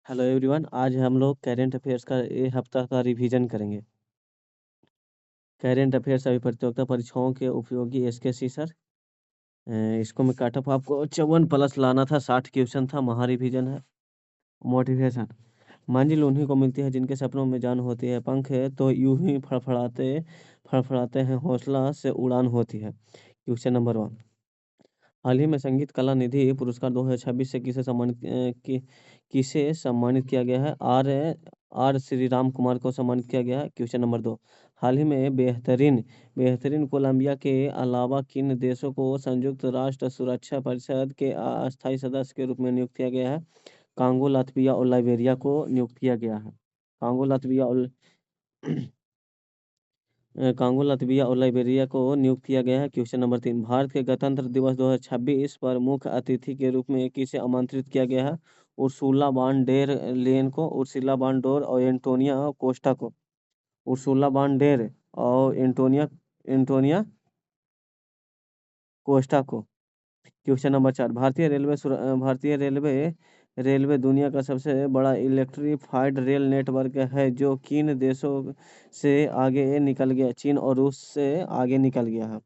Hello everyone, आज हम लोग करेंट अफेयर्स का ये हफ्ता का रिवीजन करेंगे। करेंट अफेयर्स अभी प्रतियोगिता परीक्षाओं के उपयोगी एसकेसी सर। इसको मैं काटअप आपको 54 प्लस लाना था, 60 क्वेश्चन था, महा रिवीजन है। मोटिवेशन। मंजिल उन्हीं को मिलती है जिनके सपनों में जान होती है, पंख है तो यूं ही फड़फड़ाते फड़फड़ाते हैं, हौसला से उड़ान होती है। Question number 1। हाल ही में संगीत कला निधि पुरस्कार 2026 से किसे सम्मानित किया गया है? आर आर श्री राम कुमार को सम्मानित किया गया है। Question number 2। हाल ही में बेहतरीन बेहतरीन कोलंबिया के अलावा किन देशों को संयुक्त राष्ट्र सुरक्षा परिषद के अस्थायी सदस्य के रूप में नियुक्त किया गया है? कांगो, लात्विया और लाइबेरिया को नियुक्त किया गया है। कांगो, लात्विया और कांगो, लात्विया और लाइबेरिया को नियुक्त किया गया है। Question number 3। भारत के गणतंत्र दिवस 2026 पर मुख्य अतिथि के रूप में किसे आमंत्रित किया गया है? उर्सुला वान डेर लेयन को, उर्सुला वान डोर और एंटोनिया कोस्टा को। उर्सुला वान डेर और एंटोनिया कोस्टा को। Question number 4। भारतीय रेलवे रेलवे दुनिया का सबसे बड़ा इलेक्ट्रिफाइड रेल नेटवर्क है जो किन देशों से आगे निकल गया? चीन और रूस से आगे निकल गया है।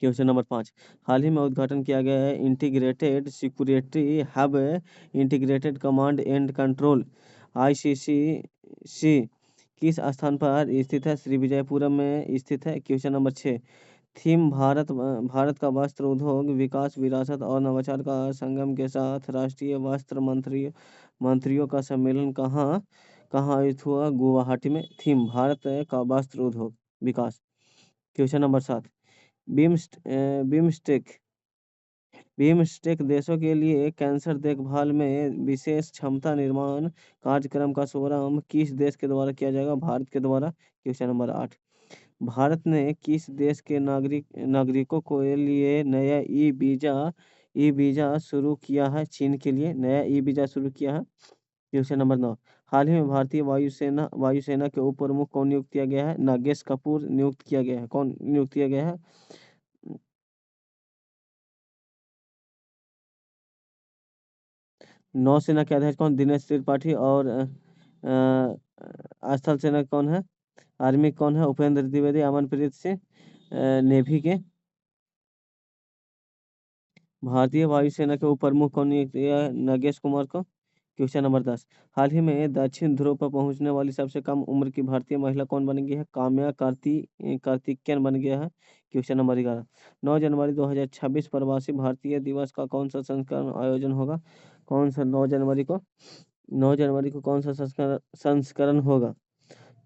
Question number 5। हाल ही में उद्घाटन किया गया है integrated security hub, integrated command and control, ICC किस स्थान पर स्थित है? श्रीविजयपुरम में स्थित है। Question number 6। थीम भारत का वस्त्र उद्योग विकास, विरासत और नवाचार का संगम के साथ राष्ट्रीय वस्त्र मंत्रियों का सम्मेलन कहाँ कहाँ आयोजित हुआ? गुवाहाटी में। थीम भारत का वस्त्र उद्योग विकास। Question number 7। बिम्स्ट बिम्स्टेक बिम्स्टेक देशों के लिए कैंसर देखभाल में विशेष क्षमता निर्माण कार्यक्रम का शुभारंभ किस देश के द्वारा किया जाएगा? भारत के द्वारा। Question number 8। भारत ने किस देश के नागरिकों के लिए नया ई वीजा शुरू किया है? चीन के लिए नया ई वीजा शुरू किया है। Question number 9। हाल ही में भारतीय वायुसेना के उप प्रमुख कौन नियुक्त किया गया है? नागेश कपूर नियुक्त किया गया है। कौन नियुक्त किया गया है? नौसेना के अध्यक्ष कौन? दिनेश त्रिपाठी। और स्थल सेना कौन है? आर्मी कौन है? उपेंद्र द्विवेदी। अमनप्रीत सिंह। नेवी के भारतीय वायुसेना के उप प्रमुख कौन नियुक्त किया है? नागेश कुमार को। Question number 10। हाल ही में दक्षिण ध्रुव पर पहुंचने वाली सबसे कम उम्र की भारतीय महिला कौन बन गई है? काम्या कार्तिकेयन बन गया है। Question number 11। 9 जनवरी 2026 प्रवासी भारतीय दिवस का कौन सा संस्करण आयोजन होगा? कौन सा 9 जनवरी को कौन सा संस्करण होगा?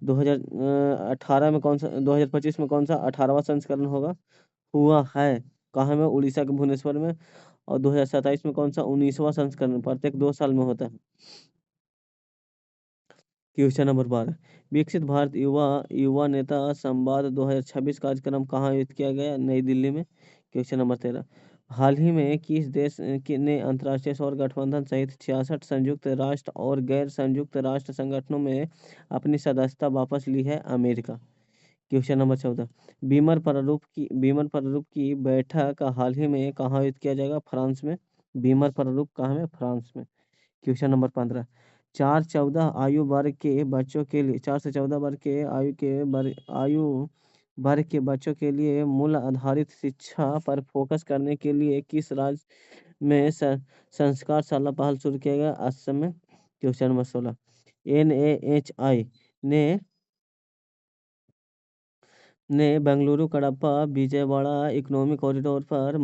2018 में कौन सा 2025 में कौन सा 18वां संस्करण होगा? हुआ है कहाँ में? उड़ीसा के भुवनेश्वर में। और 2027 में कौन सा 19वां संस्करण प्रत्येक 2 साल में होता है। Question number 12। विकसित भारत युवा युवा नेता संवाद 2026 कार्यक्रम कहाँ आयोजित किया गया? नई दिल्ली में। Question number 13। हाल ही में किस देश ने अंतर्राष्ट्रीय सौर गठबंधन सहित 66 संयुक्त राष्ट्र और गैर संयुक्त राष्ट्र संगठनों में अपनी सदस्यता वापस ली है? अमेरिका। Question number 14। बीमर प्रारूप की बैठक हाल ही में कहाँ आयोजित किया जाएगा? फ्रांस में। बीमर प्रारूप कहाँ में? फ्रांस में। Question number 15। 4 से 14 वर्ग के आयु वर्ग के बच्चों के लिए मूल्य आधारित शिक्षा पर फोकस करने के लिए किस राज्य में संस्कार शाला पहल शुरू किया गया? असम में। Question number 16। NAHI ने बेंगलुरु कडप्पा विजयवाड़ा इकोनॉमिक कॉरिडोर पर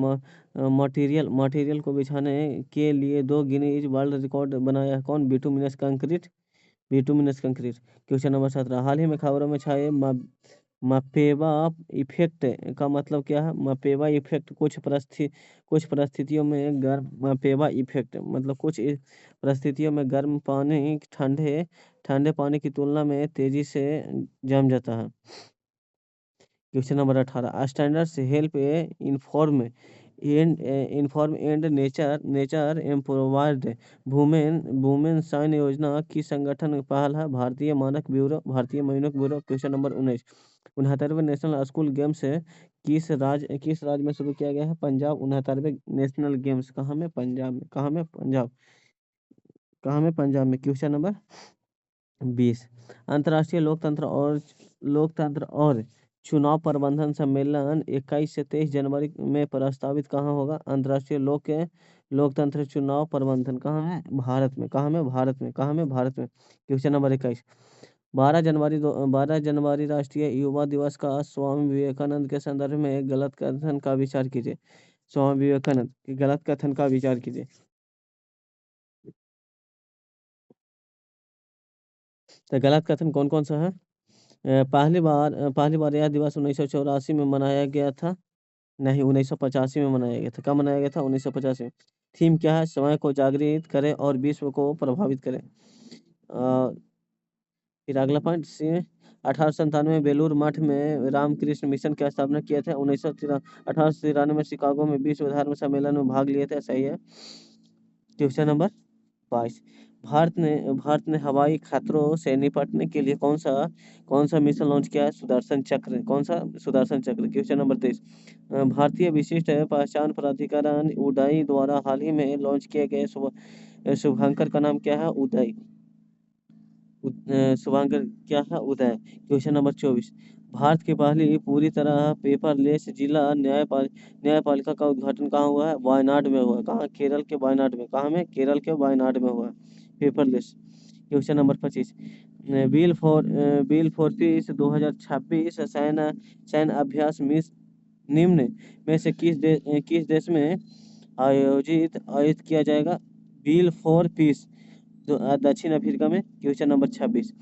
मटेरियल को बिछाने के लिए 2 गिनीज वर्ल्ड रिकॉर्ड बनाया है। कौन? Bituminous concrete. Question number 17। हाल ही में खबरों में छाए मपेवा इफेक्ट का मतलब क्या है? मपेवा इफेक्ट कुछ परिस्थितियों में गर्म मपेवा इफेक्ट मतलब परिस्थितियों में गर्म पानी ठंडे ठंडे पानी की तुलना में तेजी से जम जाता है। Question number 18। Standards help inform and nature empowered women sign योजना किस संगठन पहल है? भारतीय मानक ब्यूरो। Question number 19। 69वें नेशनल स्कूल गेम्स किस राज्य में शुरू किया गया है? पंजाब। 69वें नेशनल गेम्स कहाँ में? पंजाब में। कहाँ में? पंजाब। कहाँ में? पंजाब में। Question number 20। अंतर्राष्ट्रीय लोकतंत्र और चुनाव प्रबंधन सम्मेलन 21 से 23 जनवरी में प्रस्तावित कहाँ होगा? अंतर्राष्ट्रीय लोकतंत्र चुनाव प्रबंधन कहाँ है? भारत में। कहाँ में? भारत में। कहाँ में? भारत में। Question number 21। 12 जनवरी राष्ट्रीय युवा दिवस का स्वामी विवेकानंद के संदर्भ में गलत कथन का विचार कीजिए। स्वामी विवेकानंद के गलत कथन का विचार कीजिए। तो गलत कथन कौन कौन सा है? पहली बार यह दिवस 1984 में मनाया गया था। नहीं, 1985 में मनाया गया था। कब मनाया गया था? 1985 में। थीम क्या है? समय को जागृत करें और विश्व को प्रभावित करें। फिर अगला पॉइंट से 1897 में बेलूर मठ में रामकृष्ण मिशन की स्थापना किया था। 1893 में शिकागो में विश्व धर्म सम्मेलन में भाग लिए थे। सही है। Question number 22। भारत ने हवाई खतरों से निपटने के लिए कौन सा मिशन लॉन्च किया है? सुदर्शन चक्र। कौन सा? सुदर्शन चक्र। Question number 23। भारतीय विशिष्ट पहचान प्राधिकरण उडाई द्वारा हाल ही में लॉन्च किए गए शुभांकर का नाम क्या है? उदय। शुभांकर क्या है? उदय। Question number 24। भारत की पहली पूरी तरह पेपरलेस जिला न्यायपालिका का उद्घाटन कहाँ हुआ है? वायनाड में हुआ है। कहाँ? केरल के वायनाड में। कहाँ में? केरल के वायनाड में हुआ है paperless. Question number 25। Bill for piece 2026 सैन्य अभ्यास निम्न में से किस देश में आयोजित किया जाएगा? बिल फॉर पीस दक्षिण अफ्रीका में। Question number 26।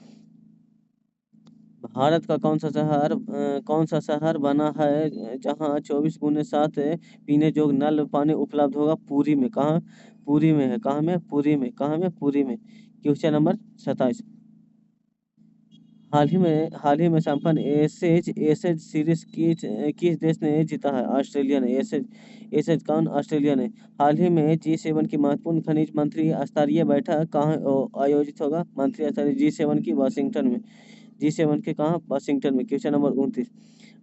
भारत का कौन सा शहर बना है जहां 24/7 पीने योग्य नल पानी उपलब्ध होगा? पुरी में। कहाँ? पुरी में है। कहाँ में? पुरी में। कहाँ में? पुरी में। Question number 27। हाल ही में संपन्न एसेज सीरीज किस देश ने जीता है? ऑस्ट्रेलिया ने। एसेज कौन? ऑस्ट्रेलिया ने। हाल ही में G7 की महत्वपूर्ण खनिज मंत्री स्तरीय बैठक कहाँ आयोजित होगा? मंत्री स्तरीय G7 की वाशिंगटन में। G7 के कहाँ? वाशिंगटन में। Question number 29।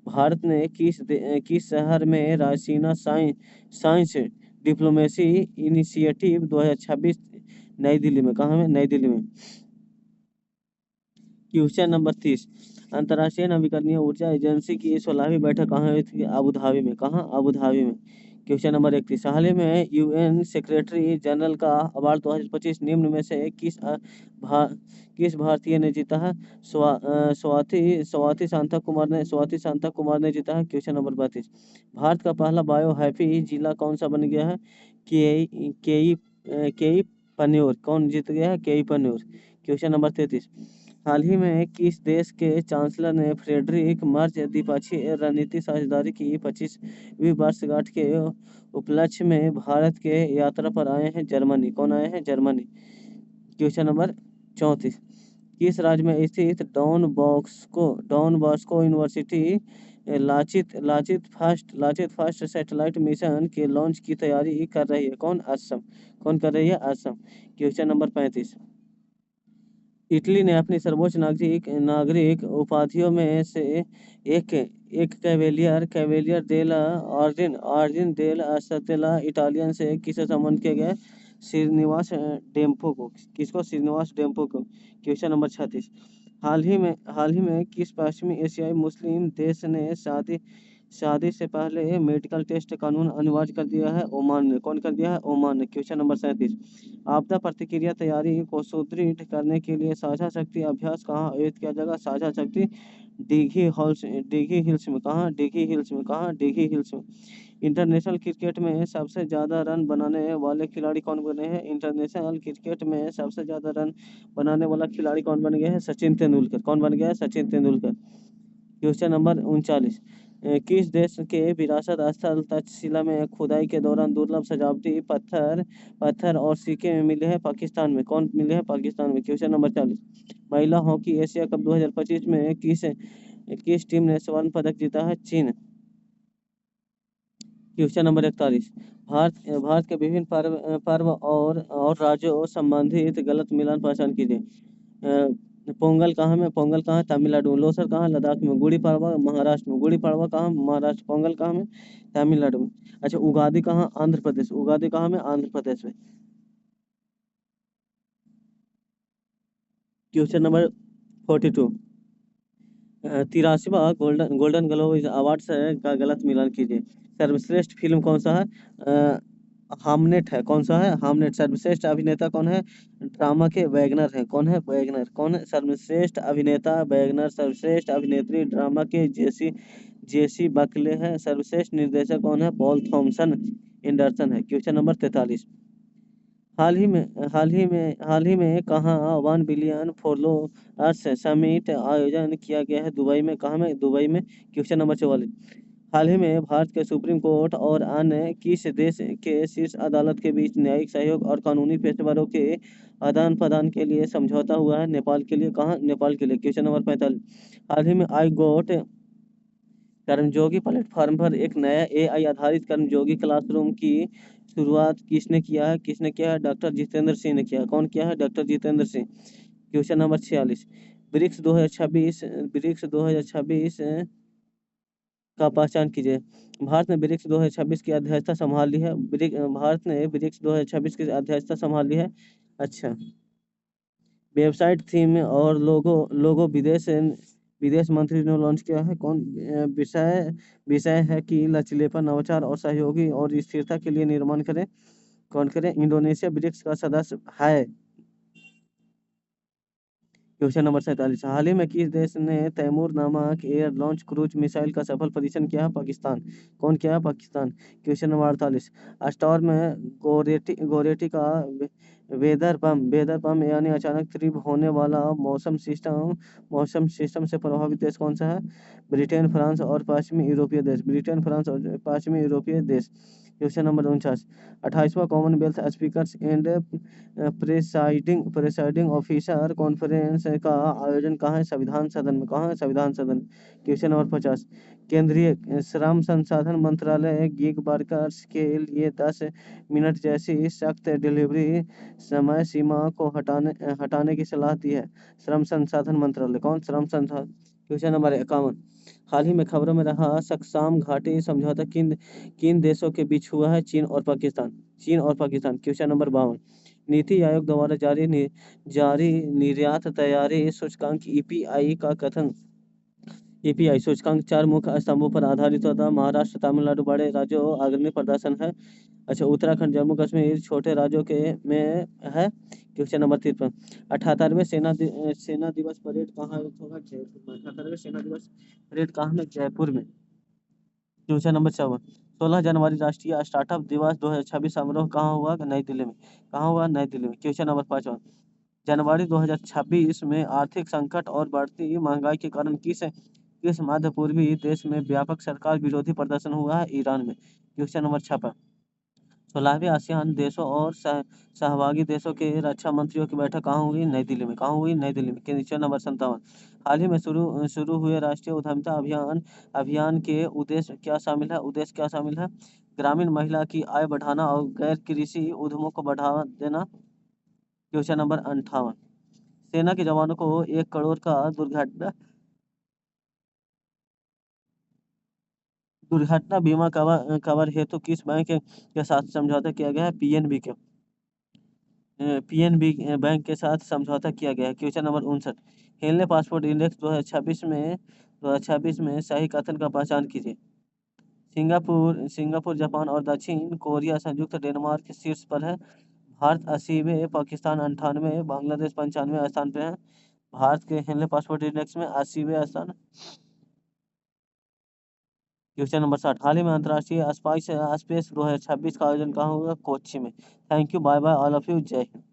भारत ने किस शहर में रायसीना साइंस डिप्लोमेसी इनिशिएटिव 2026 नई दिल्ली में। कहाँ में? नई दिल्ली में। Question number 30। अंतर्राष्ट्रीय नवीकरणीय ऊर्जा एजेंसी की 16वीं बैठक कहाँ हुई थी? अबू धाबी में। कहाँ? अबू धाबी में। Question number 31। हाल ही में UN सेक्रेटरी जनरल का अवार्ड 2025 निम्न में से किस भारतीय ने जीता है? स्वाति शांता कुमार ने जीता है। Question number 32। भारत का पहला बायो हैप्पी जिला कौन सा बन गया है? केई पन्योर। कौन जीत गया है? केई पन्योर। Question number 33। हाल ही में किस देश के चांसलर ने फ्रेडरिक मर्ज द्विपक्षीय रणनीतिक साझेदारी की 25वीं वर्षगांठ के उपलक्ष्य में भारत के यात्रा पर आए हैं? जर्मनी। कौन आए हैं? जर्मनी। Question number 34। किस राज्य में स्थित Don Bosco university Lachit first satellite mission के लॉन्च की तैयारी कर रही है? कौन? असम। कौन कर रही है? असम। Question number 35। इटली ने अपनी सर्वोच्च नागरिक उपाधियों में से एक कैवेलियर ऑर्डिन डेल स्टेला इटालियन से किसे सम्मानित किया गया? श्रीनिवास डेम्पो को। किसको? श्रीनिवास डेम्पो को। Question number 36। हाल ही में किस पश्चिमी एशियाई मुस्लिम देश ने शादी से पहले मेडिकल टेस्ट कानून अनिवार्य कर दिया है? ओमान ने। कौन कर दिया है? ओमान ने। Question number 37। आपदा प्रतिक्रिया तैयारी को सुदृढ़ करने के लिए साझा शक्ति अभ्यास कहाँ आयोजित किया जाएगा? साझा शक्ति डिघी हिल्स में। कहाँ? डिघी हिल्स में। कहाँ? डिघी हिल्स में। इंटरनेशनल क्रिकेट में सबसे ज्यादा रन बनाने वाले खिलाड़ी कौन बने हैं? इंटरनेशनल क्रिकेट में सबसे ज्यादा रन बनाने वाला खिलाड़ी कौन बन गया है? सचिन तेंदुलकर। कौन बन गया है? सचिन तेंदुलकर। Question number 39। किस देश के विरासत स्थल तक्षशिला में खुदाई के दौरान दुर्लभ सजावटी पत्थर और सिक्के मिले हैं? पाकिस्तान में। कौन मिले हैं? पाकिस्तान में। Question number 40। महिला हॉकी एशिया कप 2025 में किस टीम ने स्वर्ण पदक जीता है? चीन। Question number 41। भारत के विभिन्न पर्व और राज्यों संबंधित गलत मिलान पहचान कीजिए। पोंगल कहाँ में? पोंगल कहाँ? तमिलनाडु में। लोसर कहाँ? लद्दाख में। गुड़ी पड़वा महाराष्ट्र में। गुड़ी पड़वा कहाँ? महाराष्ट्र। पोंगल कहाँ में? तमिलनाडु में। अच्छा, उगादी कहाँ? आंध्र प्रदेश। उगादी कहाँ में? आंध्र प्रदेश में। Question number 42। 83वां गोल्डन गोल्डन ग्लोब अवार्ड से का गलत मिलान कीजिए। सर्वश्रेष्ठ फिल्म कौन सा है? हामनेट है। कौन सा है? हामनेट। सर्वश्रेष्ठ अभिनेता कौन है? ड्रामा के वैगनर है। कौन है? वैगनर। कौन है? सर्वश्रेष्ठ अभिनेता वैगनर। सर्वश्रेष्ठ अभिनेत्री ड्रामा के जेसी जेसी बकले है। सर्वश्रेष्ठ निर्देशक कौन है? पॉल थॉमसन एंडरसन है। Question number 43। हाल ही में कहाँ 1 बिलियन फॉलोअर्स समिट आयोजन किया गया है? दुबई में। कहाँ में? दुबई में। Question number 44। हाल ही में भारत के सुप्रीम कोर्ट और अन्य किस देश के शीर्ष अदालत के बीच न्यायिक सहयोग और कानूनी पेशेवरों के आदान प्रदान के लिए समझौता हुआ है? नेपाल के लिए। कहाँ? नेपाल के लिए। Question number 45। हाल ही में आई गोट कर्मयोगी प्लेटफॉर्म पर एक नया एआई आधारित कर्मयोगी क्लासरूम की शुरुआत किसने किया है? किसने किया है? डॉक्टर जितेंद्र सिंह ने किया। कौन किया है? Doctor Jitendra Singh. Question number 46। BRICS 2026 का पहचान कीजिए। भारत ने ब्रिक्स 2026 की अध्यक्षता संभाल ली है। भारत ने ब्रिक्स 2026 की अध्यक्षता संभाल ली है। अच्छा। वेबसाइट, थीम और लोगो लोगो विदेश मंत्री ने लॉन्च किया है। कौन? विषय विषय है कि लचीलेपन, नवाचार और सहयोगी और स्थिरता के लिए निर्माण करें। कौन करें? इंडोनेशिया ब्रिक्स का सदस्य है। Question number 47। हाल ही में किस देश ने तैमूर नामक एयर लॉन्च क्रूज मिसाइल का सफल परीक्षण किया है? पाकिस्तान। कौन किया है? पाकिस्तान। Question number 48। स्टॉर्म में गोरेटी का वेदर पम यानी अचानक तीव्र होने वाला मौसम सिस्टम से प्रभावित देश कौन सा है? ब्रिटेन, फ्रांस और पश्चिमी यूरोपीय देश। ब्रिटेन, फ्रांस और पश्चिमी यूरोपीय देश। Question number 49। 28वां Commonwealth speakers and presiding officer conference का आयोजन कहाँ है? संविधान सदन में। कहाँ है? संविधान सदन। Question number 50। केंद्रीय श्रम संसाधन मंत्रालय गिग वर्कर्स के लिए 10 मिनट जैसी सख्त डिलीवरी समय सीमा को हटाने की सलाह दी है। श्रम संसाधन मंत्रालय। कौन? श्रम संसाधन। Question number 51। हाल ही में खबरों में रहा सक्साम घाटी समझौता किन किन देशों के बीच हुआ है? चीन और पाकिस्तान। चीन और पाकिस्तान। Question number 52। नीति आयोग द्वारा जारी निर्यात तैयारी सूचकांक ईपीआई का कथन। ईपीआई सूचकांक 4 मुख्य स्तंभों पर आधारित होता है। महाराष्ट्र, तमिलनाडु बड़े राज्यों अग्रणी प्रदर्शन है। अच्छा। उत्तराखंड, जम्मू कश्मीर छोटे राज्यों के में है। Question number 53। 78वें सेना दिवस परेड कहाँ आयोजित होगा? जयपुर में। 78वें सेना दिवस परेड कहाँ में? जयपुर में। Question number 54। 16 जनवरी राष्ट्रीय स्टार्टअप दिवस 2026 समारोह कहाँ हुआ? नई दिल्ली में। कहाँ हुआ? नई दिल्ली में। Question number 55। जनवरी 2026 में आर्थिक संकट और बढ़ती महंगाई के कारण किस मध्य पूर्वी देश में व्यापक सरकार विरोधी प्रदर्शन हुआ है? ईरान में। Question number 56। 16वें आसियान देशों और सहभागी देशों के रक्षा मंत्रियों की बैठक कहाँ हुई? नई दिल्ली में। कहाँ हुई? नई दिल्ली में। Question number 57। हाल ही में शुरू हुए राष्ट्रीय उद्यमिता अभियान के उद्देश्य क्या शामिल है? उद्देश्य क्या शामिल है? ग्रामीण महिला की आय बढ़ाना और गैर कृषि उद्यमों को बढ़ावा देना। Question number 58। सेना के जवानों को 1 करोड़ का दुर्घटना बीमा कवर हेतु किस बैंक के साथ समझौता किया गया है? पीएनबी बैंक के साथ समझौता किया गया है। Question number 59। हेलने पासपोर्ट इंडेक्स 2026 में सही कथन का पहचान कीजिए। सिंगापुर, जापान और दक्षिण कोरिया संयुक्त डेनमार्क शीर्ष पर है। भारत 80वें, पाकिस्तान 98वें, बांग्लादेश 95वें स्थान पे है। भारत के हेनले पासपोर्ट इंडेक्स में 80वें स्थान। Question number 60। हाल ही में अंतर्राष्ट्रीय स्पेस 2026 का आयोजन कहाँ हुआ? कोच्चि में। Thank you. Bye bye all of you. जय हिंद।